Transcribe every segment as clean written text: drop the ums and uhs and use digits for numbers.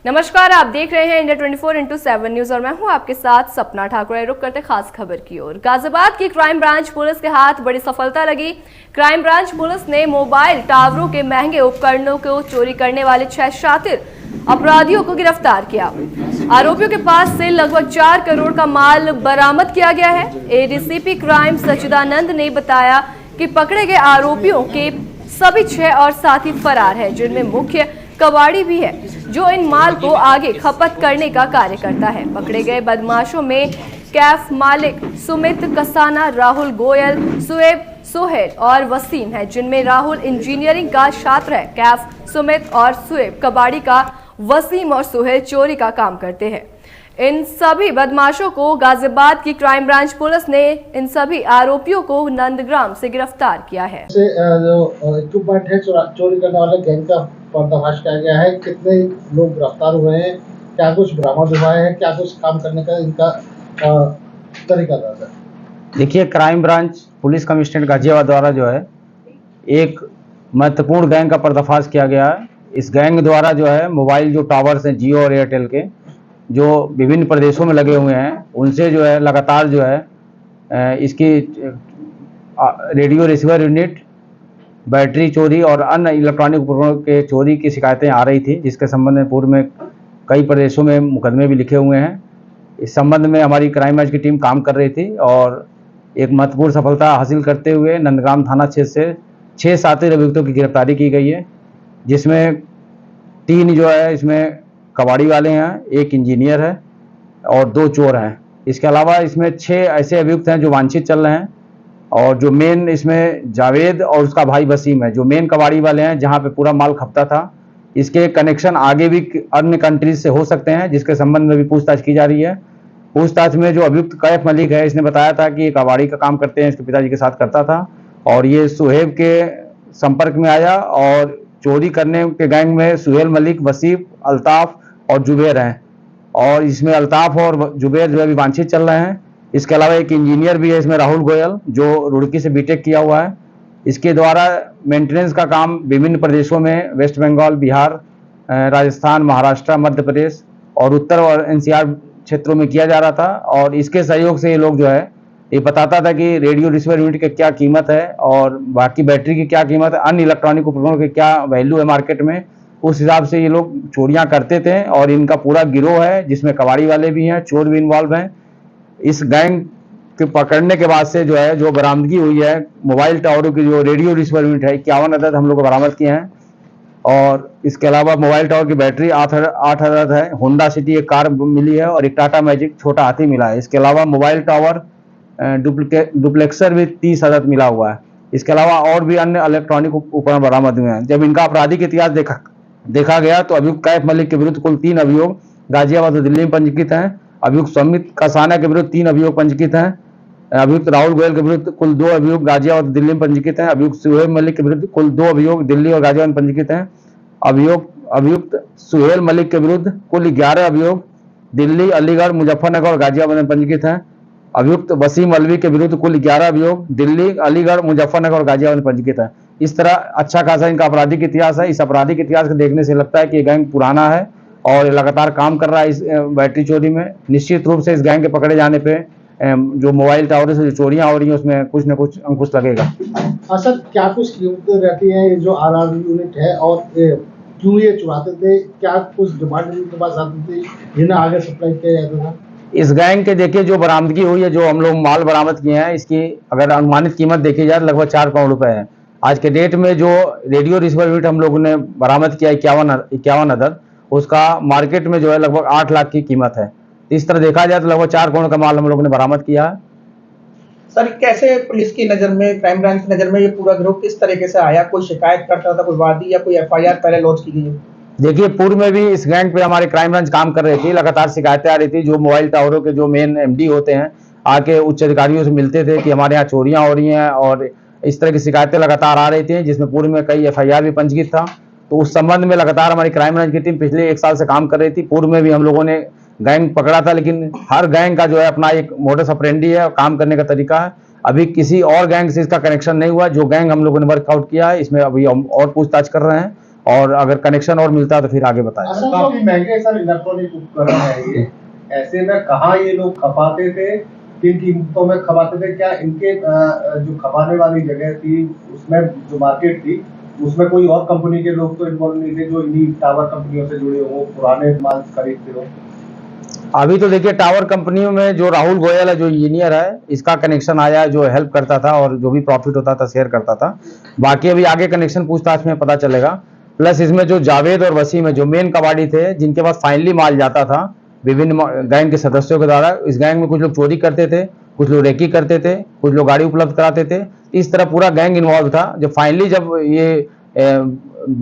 नमस्कार, आप देख रहे हैं इंडिया 24/7 न्यूज और मैं हूं आपके साथ सपना ठाकुर। रुक करते खास खबर की ओर। गाजियाबाद की क्राइम ब्रांच पुलिस के हाथ बड़ी सफलता लगी। क्राइम ब्रांच पुलिस ने मोबाइल टावरों के महंगे उपकरणों को चोरी करने वाले 6 शातिर अपराधियों को गिरफ्तार किया। आरोपियों के पास से लगभग 4 करोड़ का माल बरामद किया गया है। एडीसीपी क्राइम सच्चिदानंद ने बताया कि पकड़े गए आरोपियों के सभी 6 और साथी फरार है, जिनमें मुख्य कबाड़ी भी है जो इन माल को आगे खपत करने का कार्य करता है। पकड़े गए बदमाशों में कैफ मालिक, सुमित कसाना, राहुल गोयल, सुएब, सोहेल और वसीम है, जिनमें राहुल इंजीनियरिंग का छात्र है। कैफ, सुमित और सुएब कबाड़ी का, वसीम और सोहेल चोरी का काम करते हैं। इन सभी बदमाशों को गाजियाबाद की क्राइम ब्रांच पुलिस ने इन सभी आरोपियों को नंदग्राम से गिरफ्तार किया है। जो इक्विपमेंट है चोरी करने वाले गैंग का पर्दाफाश किया गया है। कितने लोग गिरफ्तार हुए हैं, क्या कुछ बरामद हुआ है, क्या कुछ काम करने का इनका तरीका था? देखिए, crime branch police commissionerate Ghaziabad द्वारा जो है एक महत्वपूर्ण गैंग का पर्दाफाश किया गया है। इस गैंग द्वारा जो है मोबाइल जो टावर्स हैं जियो और एयरटेल के, जो विभिन्न प्रदेशों में लगे हुए हैं, उनसे जो है लगातार जो है इसकी रेडियो रिसीवर यूनिट, बैटरी चोरी और अन्य इलेक्ट्रॉनिक उपकरणों के चोरी की शिकायतें आ रही थी, जिसके संबंध में पूर्व में कई प्रदेशों में मुकदमे भी लिखे हुए हैं। इस संबंध में हमारी क्राइम ब्रांच की टीम काम कर रही थी और एक महत्वपूर्ण सफलता हासिल करते हुए नंदग्राम थाना क्षेत्र से 6 शातिर अभियुक्तों की गिरफ्तारी की गई है, जिसमें 3 जो है इसमें कबाड़ी वाले हैं, 1 इंजीनियर है और 2 चोर हैं। इसके अलावा इसमें 6 ऐसे अभियुक्त हैं जो वांछित चल रहे हैं और जो मेन इसमें जावेद और उसका भाई वसीम है, जो मेन कबाड़ी वाले हैं, जहां पे पूरा माल खपता था। इसके कनेक्शन आगे भी अन्य कंट्रीज से हो सकते हैं, जिसके संबंध में भी पूछताछ की जा रही है। पूछताछ में जो अभियुक्त कैफ मलिक है, इसने बताया था कि ये कबाड़ी का काम करते हैं, इसके पिताजी के साथ करता था और ये सुहेब के संपर्क में आया और चोरी करने के गैंग में सुहेल मलिक, वसीम, अल्ताफ और जुबैर हैं और इसमें अल्ताफ और जुबैर जो है वांछित चल रहे हैं। इसके अलावा एक इंजीनियर भी है इसमें, राहुल गोयल, जो रुड़की से बीटेक किया हुआ है। इसके द्वारा मेंटेनेंस का काम विभिन्न प्रदेशों में वेस्ट बंगाल, बिहार, राजस्थान, महाराष्ट्र, मध्य प्रदेश और उत्तर और एनसीआर क्षेत्रों में किया जा रहा था और इसके सहयोग से ये लोग जो है ये बताता था कि रेडियो रिसीवर यूनिट की क्या कीमत है और बाकी बैटरी की क्या कीमत है, अन्य इलेक्ट्रॉनिक उपकरणों की क्या वैल्यू है मार्केट में। उस हिसाब से ये लोग चोरियां करते थे और इनका पूरा गिरोह है, जिसमें कबाड़ी वाले भी हैं, चोर भी इन्वॉल्व हैं। इस गैंग के पकड़ने के बाद से जो है जो बरामदगी हुई है मोबाइल टावरों की, जो रेडियो रिसीवर यूनिट है 51 अदद हम लोग बरामद किए हैं और इसके अलावा मोबाइल टावर की बैटरी 8 अदद है। होंडा सिटी एक कार मिली है और एक टाटा मैजिक छोटा हाथी मिला है। इसके अलावा मोबाइल टावर डुप्लेक्सर भी 30 अदद मिला हुआ है। इसके अलावा और भी अन्य इलेक्ट्रॉनिक उपकरण बरामद हुए हैं। जब इनका आपराधिक इतिहास देखा गया तो अभियुक्त कैफ मलिक के विरुद्ध कुल 3 अभियोग गाजियाबाद और दिल्ली में पंजीकृत हैं। अभियुक्त सुमित कसाना के विरुद्ध 3 अभियोग पंजीकृत हैं। अभियुक्त राहुल गोयल के विरुद्ध कुल 2 अभियोग गाजियाबाद और दिल्ली में पंजीकृत हैं। अभियुक्त सुहेल मलिक के विरुद्ध कुल 2 अभियोग दिल्ली और गाजियाबाद में पंजीकृत हैं। अभियुक्त सुहेल मलिक के विरुद्ध कुल 11 अभियोग दिल्ली, अलीगढ़, मुजफ्फरनगर और गाजियाबाद में पंजीकृत हैं। अभियुक्त वसीम अलवी के विरुद्ध कुल 11 अभियोग दिल्ली, अलीगढ़, मुजफ्फरनगर और गाजियाबाद में पंजीकृत है। इस तरह अच्छा खासा इनका आपराधिक इतिहास है। इस आपराधिक इतिहास को देखने से लगता है कि ये गैंग पुराना है और लगातार काम कर रहा है इस बैटरी चोरी में। निश्चित रूप से इस गैंग के पकड़े जाने पे जो मोबाइल टावर से जो चोरियां हो रही हैं उसमें कुछ न कुछ अंकुश लगेगा। सर, क्या कुछ कीमतें रहती हैं जो आरआर यूनिट है और क्यों ये चुराते थे? क्या कुछ डिमांड इनके पास आती थी जिन्हें आगे सप्लाई किया जाता था? इस गैंग के देखिए जो बरामदगी हुई है, जो हम लोग माल बरामद किए हैं, इसकी अगर अनुमानित कीमत देखी जाए लगभग 4 करोड़ रुपए है। आज के डेट में जो रेडियो रिसीवर यूनिट हम लोगों ने बरामद किया 51 अदद, उसका मार्केट में जो है लगभग 8 लाख की कीमत है। इस तरह देखा जाए तो लगभग 4 करोड़ का माल हम लोगों ने बरामद किया है। सर, कैसे पुलिस की नजर में, क्राइम ब्रांच की नजर में ये पूरा गिरोह किस तरीके से आया? कोई शिकायत करता था, कोई वादी या कोई एफआईआर पहले लॉन्च की गई? देखिए, पूर्व में भी इस गैंग पे हमारी क्राइम ब्रांच काम कर रही थी। लगातार शिकायतें आ रही थी। जो मोबाइल टावरों के जो मेन एमडी होते हैं आके उच्च अधिकारियों से मिलते थे कि हमारे यहाँ चोरियां हो रही हैं और इस तरह की शिकायतें लगातार आ रही थी, जिसमें पूर्व में कई एफआईआर भी पंजीकृत था। तो उस संबंध में लगातार हमारी क्राइम ब्रांच की टीम पिछले 1 साल से काम कर रही थी। पूर्व में भी हम लोगों ने गैंग पकड़ा था, लेकिन हर गैंग का जो है अपना एक मोडस ऑपरेंडी है और काम करने का तरीका है। अभी किसी और गैंग से इसका कनेक्शन नहीं हुआ। जो गैंग हम लोगों ने वर्कआउट किया है, इसमें अभी हम और पूछताछ कर रहे हैं और अगर कनेक्शन और मिलता है तो फिर आगे बताया। असल काफी महंगे सर इलेक्ट्रॉनिक उपकरण है ये, ऐसे में कहाँ ये लोग खपाते थे, किन कीमतों में खपाते थे, क्या इनके जो खपाने वाली जगह थी उसमें जो मार्केट थी उसमें कोई और कंपनी के लोग तो इन्वॉल्व नहीं थे जो इन्हीं टावर कंपनियों से जुड़े हो, पुराने माल खरीदते हो? अभी तो देखिए टावर कंपनियों में जो राहुल गोयल है, जो इंजीनियर है, इसका कनेक्शन आया है, जो हेल्प करता था और जो भी प्रॉफिट होता था शेयर करता था। बाकी अभी आगे कनेक्शन पूछताछ में पता चलेगा। प्लस इसमें जो जावेद और वसीम है, जो मेन कबाड़ी थे, जिनके पास फाइनली माल जाता था विभिन्न गैंग के सदस्यों के द्वारा, इस गैंग में कुछ लोग चोरी करते थे, कुछ लोग रेकी करते थे, कुछ लोग गाड़ी उपलब्ध कराते थे। इस तरह पूरा गैंग इन्वॉल्व था। जो फाइनली जब ये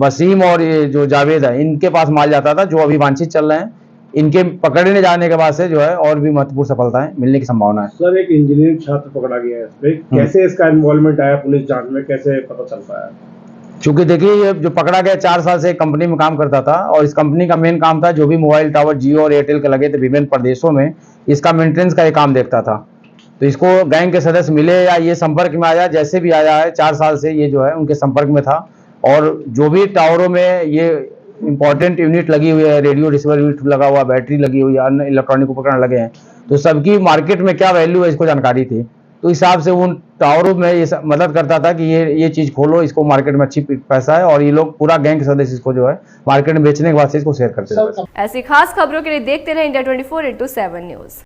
वसीम और ये जो जावेद है, इनके पास माल जाता था, जो अभी वांछित चल रहे हैं, इनके पकड़ने जाने के बाद से जो है और भी महत्वपूर्ण सफलताएं मिलने की संभावना है। सर एक इंजीनियरिंग छात्र पकड़ा गया है, इस पे कैसे इसका इन्वॉल्वमेंट आया पुलिस जांच में, कैसे पता चल पाया? चूंकि देखिए ये जो पकड़ा गया 4 साल से एक कंपनी में काम करता था और इस कंपनी का मेन काम था जो भी मोबाइल टावर जियो और एयरटेल के लगे थे विभिन्न प्रदेशों में, इसका मेंटेनेंस का ये काम देखता था। तो इसको गैंग के सदस्य मिले या ये संपर्क में आया, जैसे भी आया है 4 साल से ये जो है उनके संपर्क में था। और जो भी टावरों में ये इंपॉर्टेंट यूनिट लगी हुई है, रेडियो रिसीवर यूनिट लगा हुआ, बैटरी लगी हुई है, अन्य इलेक्ट्रॉनिक उपकरण लगे हैं, तो सबकी मार्केट में क्या वैल्यू है इसको जानकारी थी। तो इस हिसाब से उन टावरों में ये मदद करता था कि ये चीज़ खोलो, इसको मार्केट में अच्छी पैसा है, और ये लोग पूरा गैंग के सदस्य इसको जो है मार्केट में बेचने के बाद से इसको शेयर करते थे। ऐसी खास खबरों के लिए देखते रहे इंडिया 24/7 न्यूज।